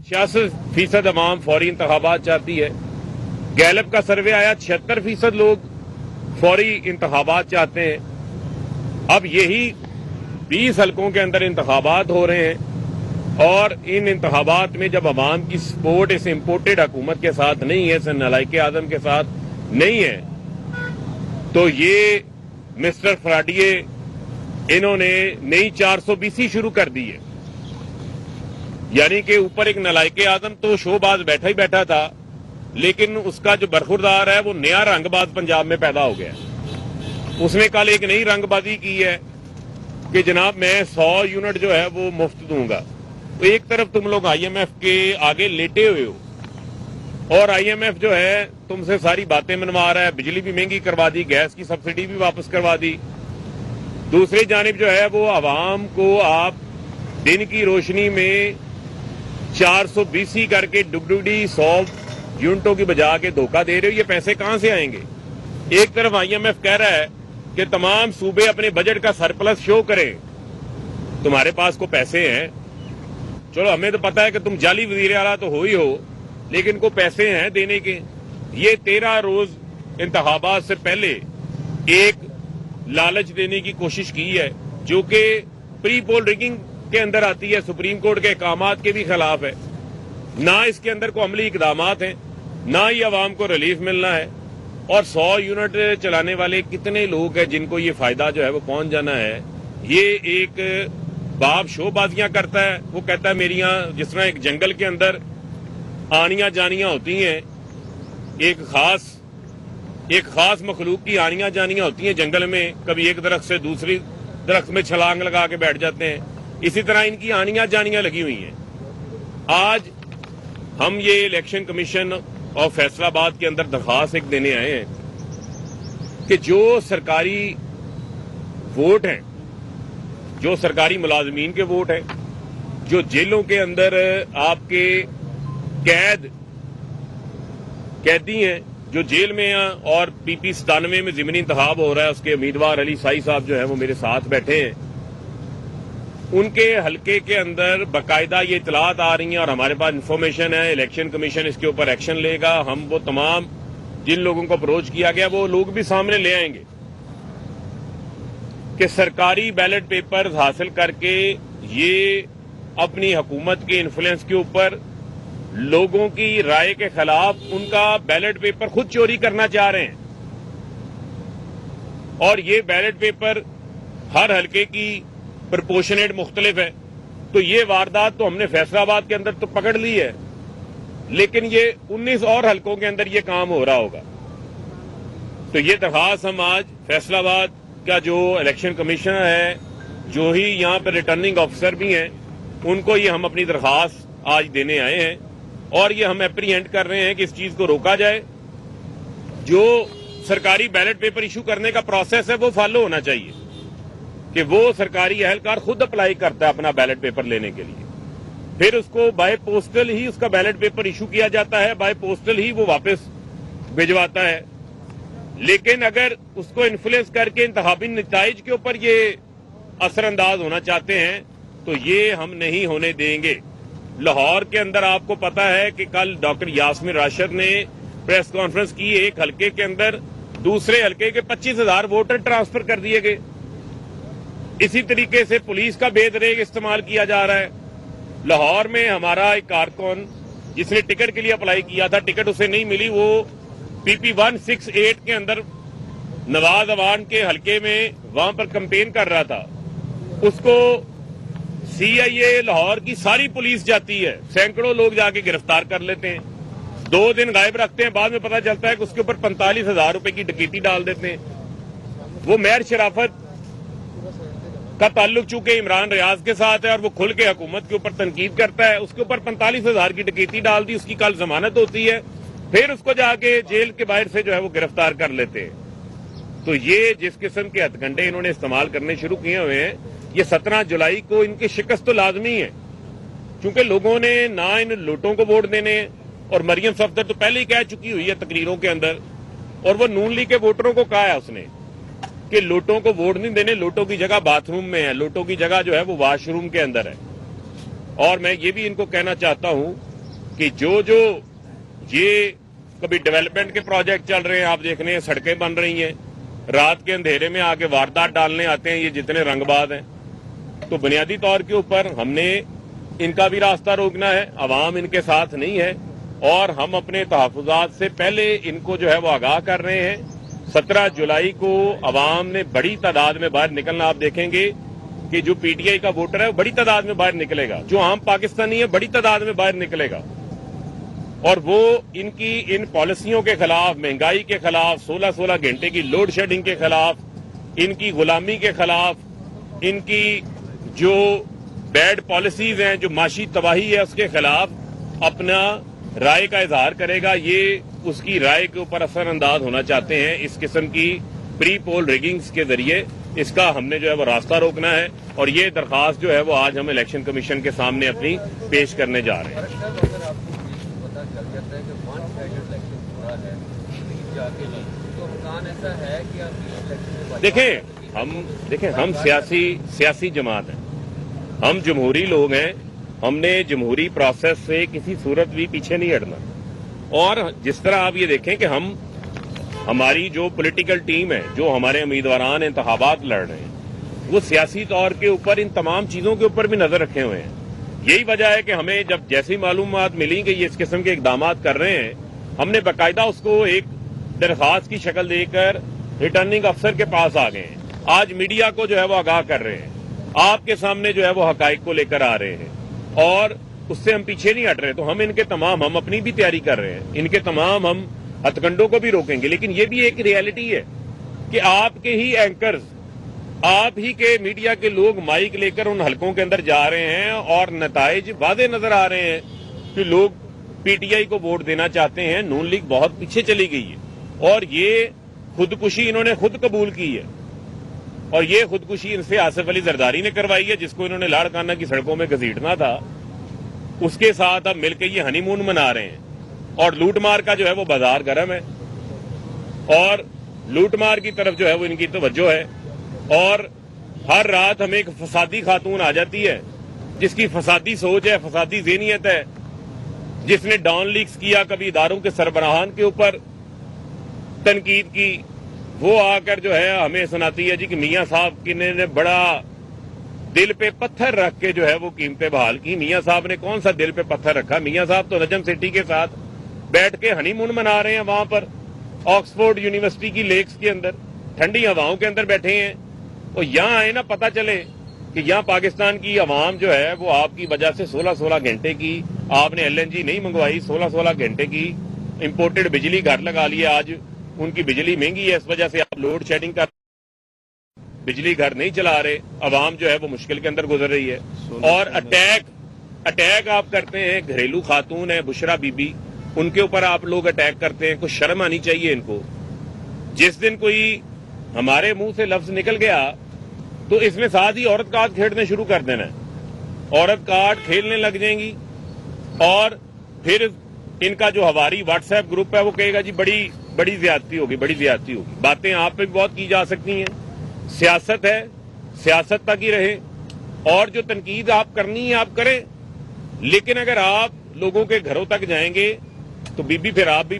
66% अवाम फौरी इंतखाबात चाहती है। गैलप का सर्वे आया 76% लोग फौरी इंतखाबात चाहते हैं। अब यही 20 हलकों के अंदर इंतखाबात हो रहे हैं और इन इंतखाबात में जब अवाम की सपोर्ट इस इम्पोर्टेड हुकूमत के साथ नहीं है, इस नालायक आज़म के साथ नहीं है, तो ये मिस्टर फराडिये इन्होंने नई 420 शुरू कर दी है। यानी कि ऊपर एक नालायक आज़म तो शोबाज बैठा ही बैठा था, लेकिन उसका जो बरखुरदार है वो नया रंगबाज पंजाब में पैदा हो गया। उसने कल एक नई रंगबाजी की है कि जनाब मैं 100 यूनिट जो है वो मुफ्त दूंगा। तो एक तरफ तुम लोग IMF के आगे लेटे हुए हो और IMF जो है तुमसे सारी बातें मनवा रहा है, बिजली भी महंगी करवा दी, गैस की सब्सिडी भी वापस करवा दी। दूसरी जानिब जो है वो आवाम को आप दिन की रोशनी में 420 करके डुगडुगी 100 यूनिटों की बजा के धोखा दे रहे हो। ये पैसे कहां से आएंगे? एक तरफ IMF कह रहा है कि तमाम सूबे अपने बजट का सरप्लस शो करें। तुम्हारे पास को पैसे हैं, चलो हमें तो पता है कि तुम जाली वजीर आला तो हो ही हो, लेकिन को पैसे हैं देने के। ये 13 रोज इंतखाबात से पहले एक लालच देने की कोशिश की है जो कि प्री पोल रिगिंग के अंदर आती है, सुप्रीम कोर्ट के अहकामात के भी खिलाफ है। ना इसके अंदर को अमली इकदामात हैं, ना ही अवाम को रिलीफ मिलना है। और 100 यूनिट चलाने वाले कितने लोग हैं जिनको ये फायदा जो है वो पहुंच जाना है। ये एक बाप शोबाजियां करता है, वो कहता है मेरी यहां जिस तरह एक जंगल के अंदर आनियां जानियां होती हैं, एक खास मखलूक की आनियां जानियां होती हैं जंगल में, कभी एक दरख्त से दूसरी दरख्त में छलांग लगा के बैठ जाते हैं, इसी तरह इनकी आनियां जानियां लगी हुई हैं। आज हम ये इलेक्शन कमीशन और फैसलाबाद के अंदर दरखास्त एक देने आए हैं कि जो सरकारी वोट हैं, जो सरकारी मुलाजमीन के वोट हैं, जो जेलों के अंदर आपके कैदी हैं जो जेल में हैं, और PP 97 में ज़िमनी इंतखाब हो रहा है, उसके उम्मीदवार अली साई साहब जो है वो मेरे साथ बैठे हैं। उनके हलके के अंदर बाकायदा ये इतलात आ रही हैं और हमारे पास इंफॉर्मेशन है, इलेक्शन कमीशन इसके ऊपर एक्शन लेगा। हम वो तमाम जिन लोगों को अप्रोच किया गया वो लोग भी सामने ले आएंगे कि सरकारी बैलेट पेपर्स हासिल करके ये अपनी हुकूमत के इन्फ्लुएंस के ऊपर लोगों की राय के खिलाफ उनका बैलेट पेपर खुद चोरी करना चाह रहे हैं। और ये बैलेट पेपर हर हलके की प्रपोर्शनेट मुख्तलिफ है। तो ये वारदात तो हमने फैसलाबाद के अंदर तो पकड़ ली है, लेकिन ये 19 और हलकों के अंदर ये काम हो रहा होगा। तो ये दरखास्त हम आज फैसलाबाद का जो इलेक्शन कमिश्नर है, जो ही यहां पर रिटर्निंग ऑफिसर भी हैं, उनको ये हम अपनी दरखास्त आज देने आए हैं। और ये हम एप्रीहेंड कर रहे हैं कि इस चीज को रोका जाए। जो सरकारी बैलेट पेपर इशू करने का प्रोसेस है वो फॉलो होना चाहिए कि वो सरकारी अहलकार खुद अप्लाई करता है अपना बैलेट पेपर लेने के लिए, फिर उसको बाय पोस्टल ही उसका बैलेट पेपर इशू किया जाता है, बाय पोस्टल ही वो वापस भिजवाता है। लेकिन अगर उसको इन्फ्लुएंस करके इंतखाबी नताइज के ऊपर ये असरअंदाज होना चाहते हैं तो ये हम नहीं होने देंगे। लाहौर के अंदर आपको पता है कि कल डॉक्टर यास्मीन राशिद ने प्रेस कॉन्फ्रेंस की, एक हलके के अंदर दूसरे हलके के 25,000 वोटर ट्रांसफर कर दिए गए। इसी तरीके से पुलिस का बेदरेग इस्तेमाल किया जा रहा है। लाहौर में हमारा एक कारकुन जिसने टिकट के लिए अप्लाई किया था, टिकट उसे नहीं मिली, वो PP 168 के अंदर नवाज अवान के हलके में वहां पर कैंपेन कर रहा था। उसको CIA लाहौर की सारी पुलिस जाती है, सैकड़ों लोग जाके गिरफ्तार कर लेते हैं, 2 दिन गायब रखते हैं, बाद में पता चलता है कि उसके ऊपर 45,000 रुपए की डकैती डाल देते हैं। वो मेयर शराफत का ताल्लुक चूंकि इमरान रियाज के साथ है और वो खुल के हुकूमत के ऊपर तनकीद करता है, उसके ऊपर 45,000 की डकैती डाल दी, उसकी कल जमानत होती है, फिर उसको जाके जेल के बाहर से जो है वो गिरफ्तार कर लेते हैं। तो ये जिस किस्म के हथकंडे इन्होंने इस्तेमाल करने शुरू किए हुए हैं, ये 17 जुलाई को इनकी शिकस्त तो लाजमी है, क्योंकि लोगों ने ना इन लोटों को वोट देने, और मरियम सफदर तो पहले ही कह चुकी हुई है तकरीरों के अंदर, और वो नून लीग के वोटरों को कहा है उसने कि लोटों को वोट नहीं देने, लोटों की जगह बाथरूम में है, लोटों की जगह जो है वो वॉशरूम के अंदर है। और मैं ये भी इनको कहना चाहता हूं कि जो जो ये कभी डेवलपमेंट के प्रोजेक्ट चल रहे हैं, आप देख रहे हैं सड़कें बन रही हैं, रात के अंधेरे में आके वारदात डालने आते हैं ये जितने रंगबाज हैं। तो बुनियादी तौर के ऊपर हमने इनका भी रास्ता रोकना है, अवाम इनके साथ नहीं है, और हम अपने तहफ़्फ़ुज़ात से पहले इनको जो है वो आगाह कर रहे हैं। 17 जुलाई को अवाम ने बड़ी तादाद में बाहर निकलना, आप देखेंगे कि जो पीटीआई का वोटर है वो बड़ी तादाद में बाहर निकलेगा, जो आम पाकिस्तानी है बड़ी तादाद में बाहर निकलेगा, और वो इनकी इन पॉलिसियों के खिलाफ, महंगाई के खिलाफ, 16-16 घंटे की लोड शेडिंग के खिलाफ, इनकी गुलामी के खिलाफ, इनकी जो बैड पॉलिसीज हैं, जो माशी तबाही है, उसके खिलाफ अपना राय का इजहार करेगा। ये उसकी राय के ऊपर असरअंदाज होना चाहते हैं इस किस्म की प्री पोल रिगिंग्स के जरिए। इसका हमने जो है वो रास्ता रोकना है, और ये दरखास्त जो है वो आज हम इलेक्शन कमीशन के सामने अपनी पेश करने जा रहे हैं। देखें हम सियासी जमात हैं, हम जमहूरी लोग हैं, हमने जमहूरी प्रोसेस से किसी सूरत भी पीछे नहीं हटना। और जिस तरह आप ये देखें कि हमारी जो पॉलिटिकल टीम है, जो हमारे उम्मीदवारान इंतखाबात लड़ रहे हैं, वो सियासी तौर के ऊपर इन तमाम चीजों के ऊपर भी नजर रखे हुए हैं। यही वजह है कि हमें जब जैसी मालूमात मिली कि ये इस किस्म के इकदामात कर रहे हैं, हमने बाकायदा उसको एक दरखास्त की शक्ल देकर रिटर्निंग अफसर के पास आ गए हैं। आज मीडिया को जो है वो आगाह कर रहे हैं, आपके सामने जो है वो हकाइक को लेकर आ रहे हैं, और उससे हम पीछे नहीं हट रहे। तो हम अपनी भी तैयारी कर रहे हैं, इनके तमाम हम हथकंडों को भी रोकेंगे। लेकिन ये भी एक रियलिटी है कि आपके ही एंकर्स, आप ही के मीडिया के लोग माइक लेकर उन हलकों के अंदर जा रहे हैं, और नताइज वादे नजर आ रहे हैं कि लोग पीटीआई को वोट देना चाहते हैं। नून लीग बहुत पीछे चली गई है, और ये खुदकुशी इन्होंने खुद कबूल की है, और ये खुदकुशी इनसे आसिफ अली जरदारी ने करवाई है, जिसको इन्होंने लाड़काना की सड़कों में घसीटना था। उसके साथ अब मिलकर ये हनीमून मना रहे हैं, और लूटमार का जो है वो बाजार गर्म है, और लूटमार की तरफ जो है वो इनकी तवज्जो है। और हर रात हमें एक फसादी खातून आ जाती है, जिसकी फसादी सोच है, फसादी ज़हनियत है, जिसने डाउन लीक्स किया, कभी इदारों के सरबराहान के ऊपर तनकीद की, वो आकर जो है हमें सुनाती है जी कि मियां साहब ने बड़ा दिल पे पत्थर रख के जो है वो कीमतें बहाल की। मियां साहब ने कौन सा दिल पे पत्थर रखा? मियां साहब तो नजम सिटी के साथ बैठ के हनीमून मना रहे हैं, वहां पर ऑक्सफोर्ड यूनिवर्सिटी की लेक्स के अंदर ठंडी हवाओं के अंदर बैठे हैं। और यहां आए ना, पता चले कि यहां पाकिस्तान की अवाम जो है वो आपकी वजह से 16-16 घंटे की आपने एलएनजी नहीं मंगवाई, 16-16 घंटे की इंपोर्टेड बिजली घर लगा ली। आज उनकी बिजली महंगी है, इस वजह से आप लोड शेडिंग कर बिजली घर नहीं चला रहे, अवाम जो है वो मुश्किल के अंदर गुजर रही है। और अटैक आप करते हैं, घरेलू खातून है बुशरा बीबी, उनके ऊपर आप लोग अटैक करते हैं। कुछ शर्म आनी चाहिए इनको। जिस दिन कोई हमारे मुंह से लफ्ज निकल गया तो इसमें साथ ही औरत कार्ड खेलने शुरू कर देना है, औरत कार्ड खेलने लग जाएंगी, और फिर इनका जो हमारी व्हाट्सएप ग्रुप है वो कहेगा जी बड़ी ज्यादती होगी, बड़ी ज्यादती होगी। बातें आप पे भी बहुत की जा सकती हैं, सियासत है, सियासत तक ही रहे, और जो तनकीद आप करनी है आप करें। लेकिन अगर आप लोगों के घरों तक जाएंगे तो बीबी फिर आप भी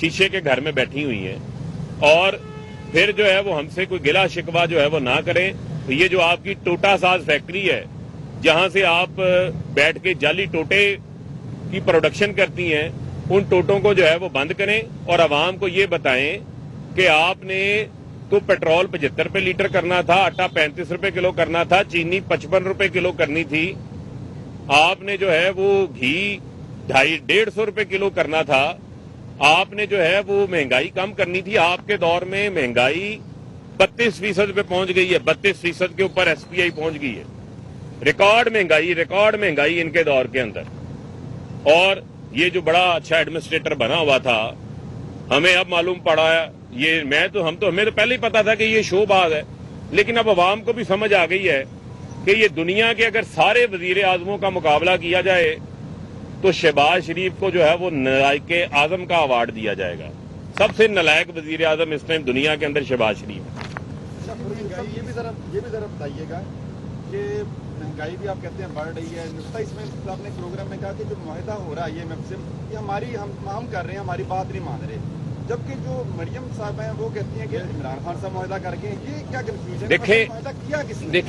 शीशे के घर में बैठी हुई हैं, और फिर जो है वो हमसे कोई गिला शिकवा जो है वो ना करें। तो ये जो आपकी टोटा साज फैक्ट्री है, जहां से आप बैठ के जाली टोटे की प्रोडक्शन करती हैं, उन टोटों को जो है वो बंद करें, और आवाम को ये बताएं कि आपने तो पेट्रोल 75 रुपए लीटर करना था, आटा 35 रुपए किलो करना था, चीनी 55 रुपए किलो करनी थी, आपने जो है वो घी 250-150 रुपए किलो करना था, आपने जो है वो महंगाई कम करनी थी। आपके दौर में महंगाई 32% पे पहुंच गई है, 32% के ऊपर एसपीआई पहुंच गई है। रिकॉर्ड महंगाई इनके दौर के अंदर। और ये जो बड़ा अच्छा एडमिनिस्ट्रेटर बना हुआ था, हमें अब मालूम पड़ा है, ये हमें तो पहले ही पता था कि ये शोबाज है, लेकिन अब अवाम को भी समझ आ गई है कि ये दुनिया के अगर सारे वजीर आजमों का मुकाबला किया जाए तो शहबाज शरीफ को जो है वो नालायक आजम का अवार्ड दिया जाएगा। सबसे नालायक वजीर आजम इस टाइम दुनिया के अंदर शहबाज शरीफ है। ये भी जरा बताइएगा कि महंगाई भी आप कहते हैं बढ़ रही है, नुकता इसमें आपने प्रोग्राम में कहा कि जो मुआहदा हो रहा है ये IMF से, ये हमारी हम कर रहे हैं, हमारी बात नहीं मान रहे, जबकि जो मरियम साहब हैं वो कहती हैं कि इमरान खान साहब मुआहदा करके, ये क्या कंफ्यूजन है? देखें मुआहदा किया किसने? देखें